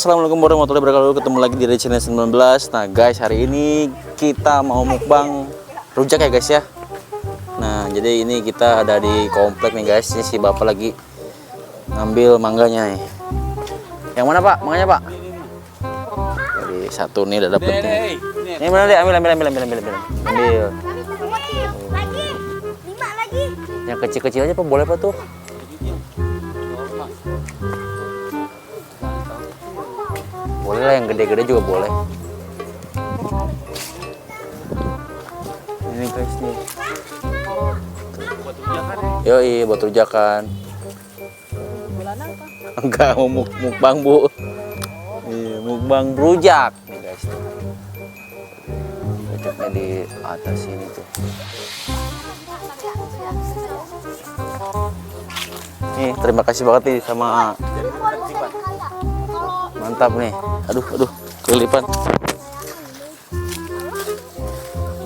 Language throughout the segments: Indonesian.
Assalamualaikum warahmatullahi wabarakatuh. Ketemu lagi di channel 19. Nah guys, hari ini kita mau mukbang rujak ya guys ya. Nah jadi ini kita ada di komplek nih guys. Ini si bapak lagi ngambil mangganya nih. Yang mana pak? Mangganya pak? Jadi satu nih udah dapet nih. Ini mana deh? Ambil. Lagi, 5 lagi. Yang kecil-kecil aja pak, boleh pak tuh? Boleh lah, yang gede-gede juga boleh. Ini guys nih. Yoi, buat rujakan. Enggak, mau mukbang bu. Iya, mukbang rujak nih guys. Rujaknya di atas sini tuh. Nih, terima kasih banget nih sama mantap nih. Aduh, kelilipan.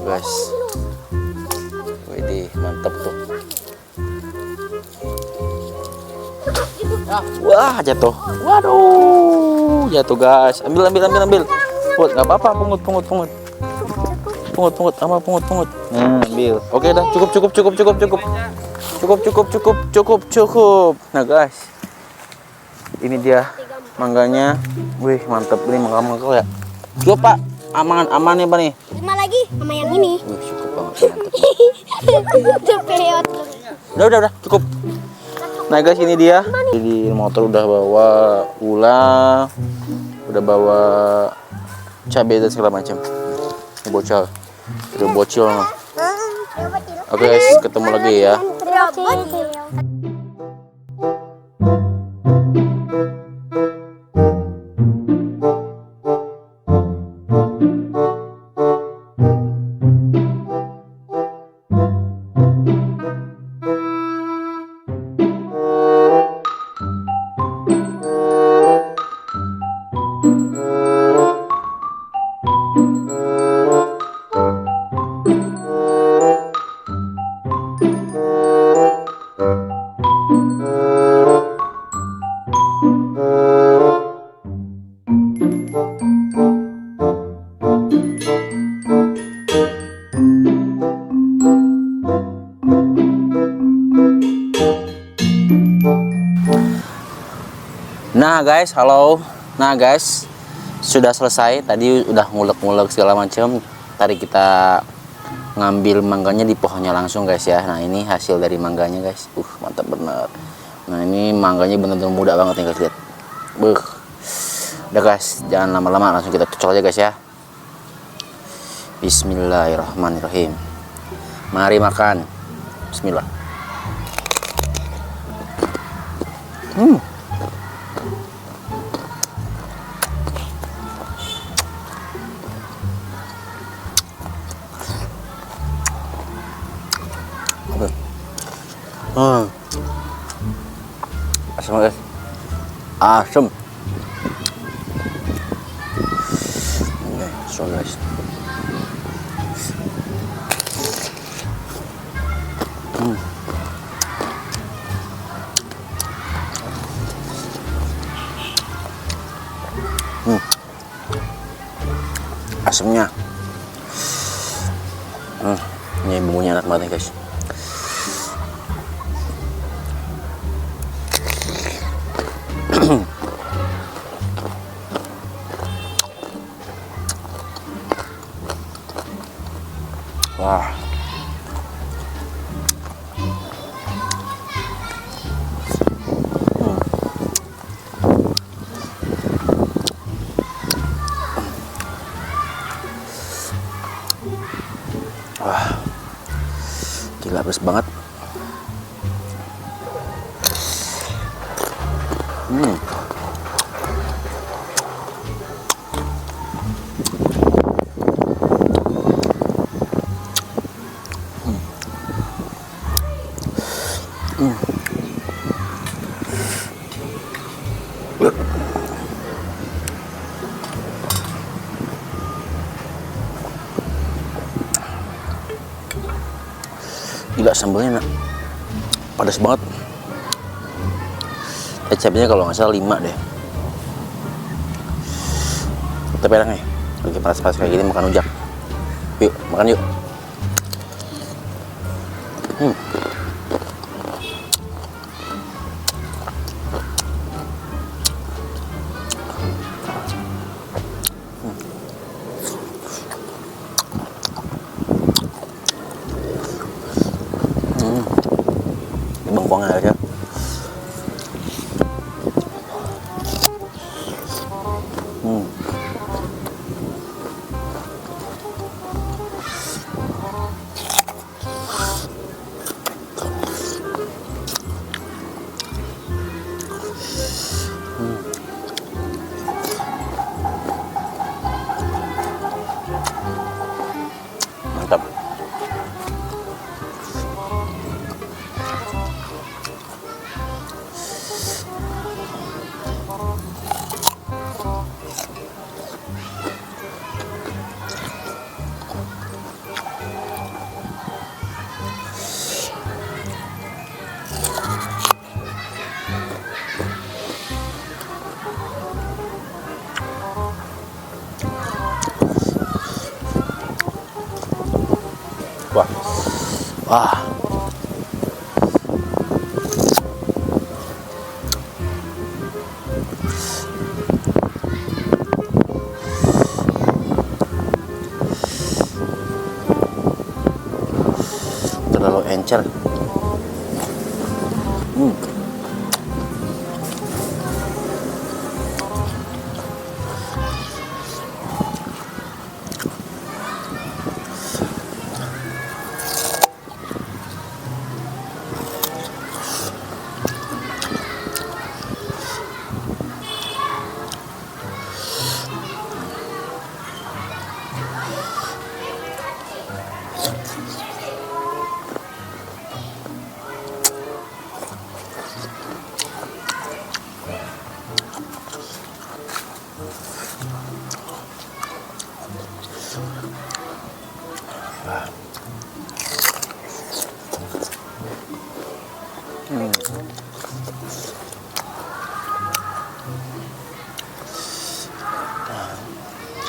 Guys. Widih, mantap tuh. Wah, jatuh. Waduh, jatuh guys. Ambil. Pungut, enggak apa-apa, pungut. Pungut. Nah, ambil. Oke dah, cukup. Nah, guys. Ini dia mangganya. Wih, mantep nih mangga ya. Cukup pak, aman nih pak nih. 5 lagi sama yang ini. Wih, cukup banget, mantep. Udah, cukup. Nah guys, ini dia. Jadi motor udah bawa gula, udah bawa cabai dan segala macam. Bocil. Oke guys, ketemu lagi ya. Nah guys, halo. Nah guys, sudah selesai. Tadi udah ngulek-ngulek segala macam. Tadi kita ngambil mangganya di pohonnya langsung guys ya. Nah ini hasil dari mangganya guys. Mantap bener. Nah ini mangganya bener-bener muda banget nih guys, lihat. Udah guys, jangan lama-lama, langsung kita cocok aja guys ya. Bismillahirrahmanirrahim. Mari makan. Bismillah. Asam guys, asam. Oke, so guys. Asamnya. Ini bumbunya enak banget nih guys. Wah. Wah. Gila, pedes banget. Gila, sambalnya enak, pedas banget. Kecapnya kalau nggak salah 5 deh. Tapi enak nih. Lagi panas-panas kayak gini makan rujak. Yuk, makan yuk. Bengkuangnya aja. Mantap. Wah. Wah. Terlalu encer.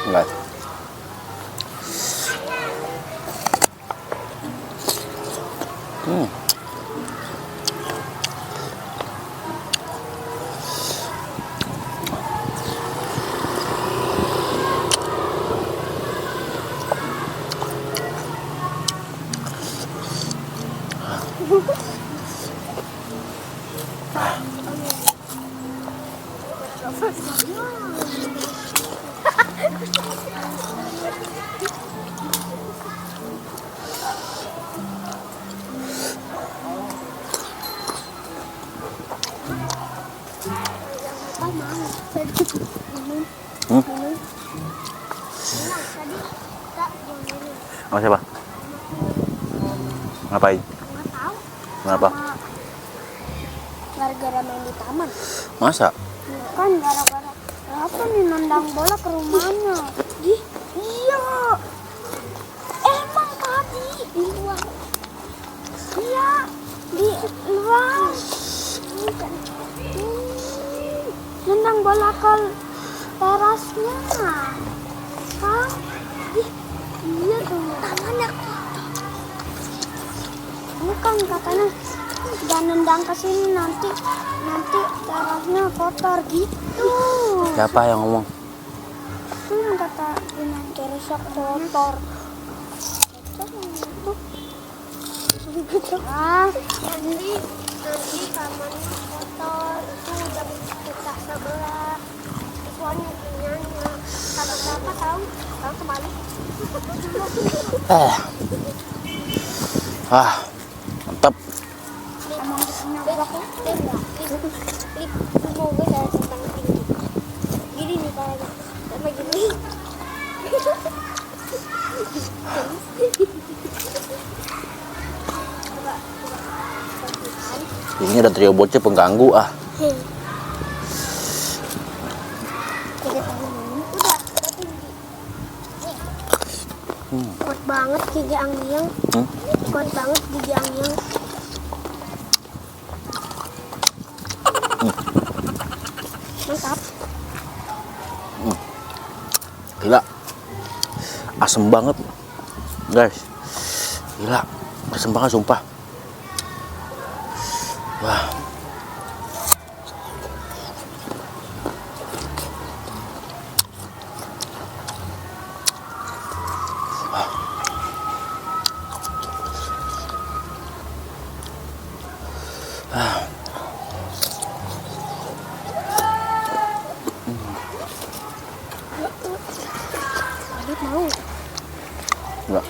Enggak. Sama siapa? Ngapain? Nggak tahu. Kenapa? Gara-gara main di taman. Masa? Kan gara-gara apa nih nendang bola ke rumahnya. Ih, iya. Emang tadi di luar. Iya, di luar. Nendang bola ke terasnya. Kan? Ih, iya tuh. Tangannya kotor. Bukan katanya jangan nendang ke sini nanti terasnya kotor gitu. Siapa yang ngomong? Kata dengan terasnya kotor. Nanti kamarnya kotor itu udah kita sebelah. Soalnya punyanya. Kalau berapa tahu kembali. Mantap. Mau gue dari tentang tinggi. Gini nih kayaknya. Sama gini. Ini ada trio bocah pengganggu ah. Kuat banget gigi Angyang. Kuat banget gigi Angyang. Mantap. Gila. Asem banget. Guys. Gila. Asem banget sumpah. Wah. Adit mau. Enggak.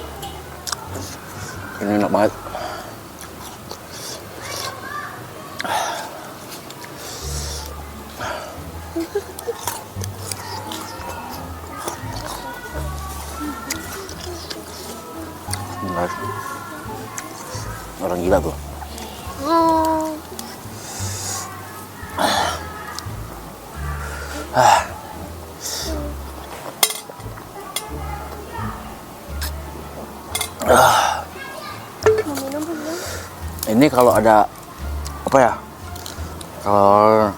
Ini enak banget. Benar. Orang gila tuh. Oh. Mau minum belum? Ini kalau ada apa ya? Kalau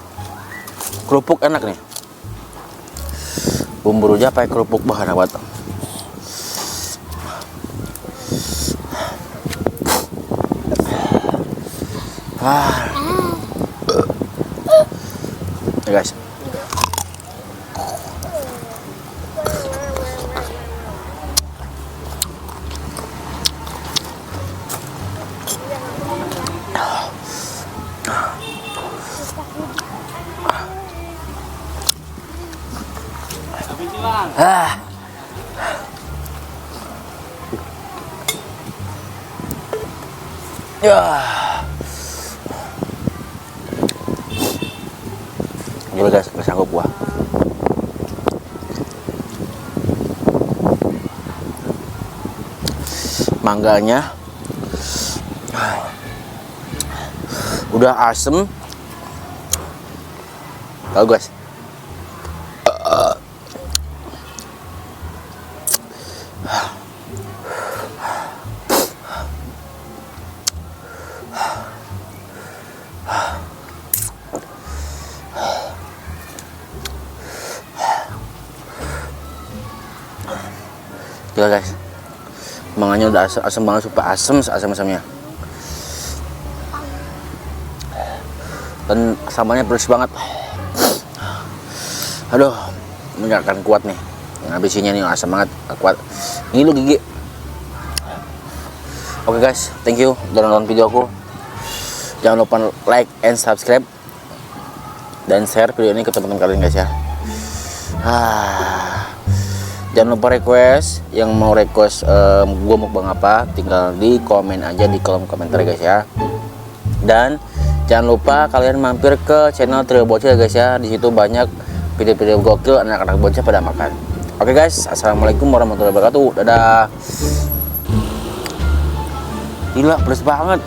kerupuk enak nih. Bumbu rujak pakai kerupuk bahan buat. Ya guys. Ah. Ya. Gila guys, gak sanggup gua. Mangganya udah asem. Tahu guys. Gila guys, mangannya udah asem banget, super asem, asem-asemnya. Dan sambalnya pedes banget. Aduh, ini gak akan kuat nih. Yang habisinya nih asam banget, gak kuat. Ini lu gigi. Oke guys, thank you udah nonton video aku. Jangan lupa like and subscribe dan share video ini ke teman-teman kalian guys ya. Jangan lupa request, yang mau request gua mukbang apa, tinggal di komen aja di kolom komentar guys ya. Dan jangan lupa kalian mampir ke channel Trio Bocil guys ya. Di situ banyak video-video gokil anak-anak bocah pada makan. Oke guys, assalamualaikum warahmatullahi wabarakatuh. Dadah. Gila, pedes banget.